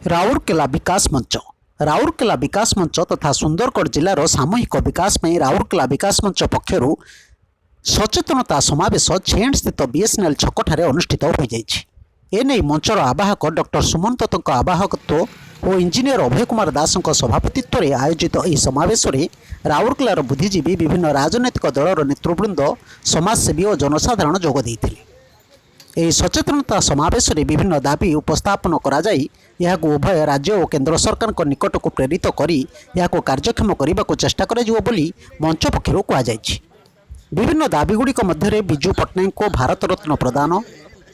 राउरकेला विकास मंच राउरकेला विकास मंच तथा सुंदरगढ़ जिलार सामूहिक विकास में राउरकेला विकास मंच पक्षर सचेतनता समावेश छेड़ स्थित बीएसएनएल छकठार अनुष्ठित हो जाए मंचर आवाहक डॉक्टर सुमन दत्त आवाहकत्व और इंजीनियर अभय कुमार दास सभापतित्व में आयोजित यह समावेश में राउरकेलार बुद्धिजीवी विभिन्न राजनैतिक दलर नेतृवृंद समाजसेवी और जनसाधारण जोग देते। यह सचेतनता समावेश में विभिन्न दाबी उपस्थापन कराई उभय राज्य और केंद्र सरकार निकट को प्रेरित करी कार्यक्षम करने को चेष्टा कर मंच पक्षर कहुई। विभिन्न दाबीगुड़िक मध्य विजु पट्टनायक को भारत रत्न प्रदान,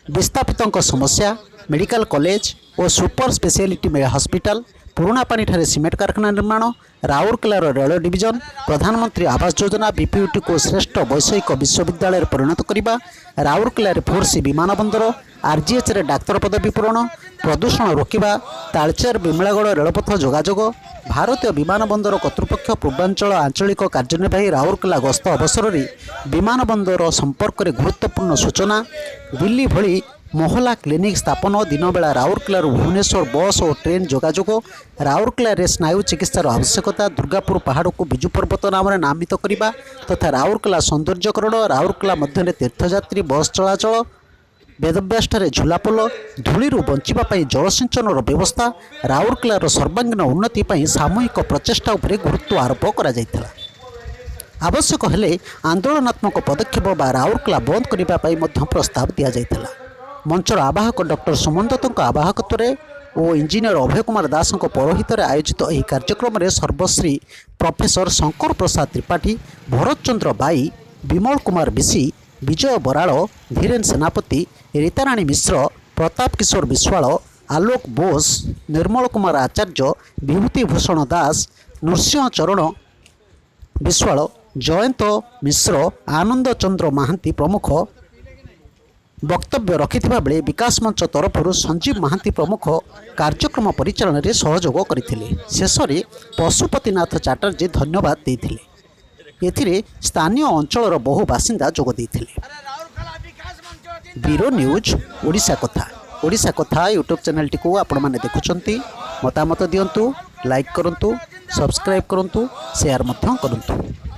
विस्थापितों समस्या, मेडिकल कॉलेज और सुपर स्पेशलिटी हॉस्पिटल, पुराणापानी ठारे सीमेंट कारखाना निर्माण, राउरकेलार रेल डिविजन, प्रधानमंत्री आवास योजना, बीपीयूटी को श्रेष्ठ वैषयिक विश्वविद्यालय परिणत करने, राउरकेलार 4C विमान बंदर, आरजीएच रे डाक्तर पदवी पूरण, प्रदूषण रोकवा, तालचेर विमलागढ़ रेलपथ जोगाजोग, भारतीय विमान बंदर कर्तृपक्ष पूर्वांचल आंचलिक कार्यनिर्वाही राउरकेला गस्त अवसर में विमान बंदर संपर्क में गुरुत्वपूर्ण सूचना, दिल्ली भली मोहल्ला क्लिनिक स्थापन, दिन बेला राउरकेला भुवनेश्वर बस और ट्रेन जोगाजोग, राउरकेला स्नायु चिकित्सार आवश्यकता, दुर्गापुर पहाड़ को बिजु पर्वत नाम नामित करने तथा राउरकेला सौंदर्यकरण, राउरकेला मध्य तीर्थयात्री बस चलाचल, वेदव्यासठारे झुलापोल, धूली बचाई जलसिंचन व्यवस्था, राउरकेलार सर्वांगीन उन्नति सामूहिक प्रचेषा उपरे गुरुत्व आरोप करा जायथिला। आवश्यक हेले आंदोलनात्मक पदक्षेप बा राउरकेला बंद करने प्रस्ताव दि जायथिला। मंचर आवाहक डॉक्टर सुमन दत्त आवाहकत्व और इंजीनियर अभय कुमार दास पौरोहित आयोजित यह कार्यक्रम में सर्वश्री प्रोफेसर शंकर प्रसाद त्रिपाठी, भरत चंद्र बाई, विमल कुमार बिशी, विजय बराड़, धीरेन सेनापति, रीताराणी मिश्र, प्रताप किशोर विश्वाल, आलोक बोस, निर्मल कुमार आचार्य, विभूति भूषण दास, नृसिंह चरण विश्वाल, जयंत मिश्र, आनंद चंद्र महांती प्रमुख वक्तव्य रखिथिबा बेले विकास मंच तरफ संजीव महांती प्रमुख कार्यक्रम परिचालन में सहयोग करथिले। शेष में पशुपतिनाथ चैटर्जी धन्यवाद देथिले। एथिरे स्थानीय अंचलर बहु बासिंदा जोग देथिले। ब्यूरो न्यूज ओडिशा कथा यूट्यूब चैनल को आपण माने देखुचंती, मतामत दियंतु, लाइक करंतु, सब्सक्राइब करंतु, शेयर मध्य करंतु।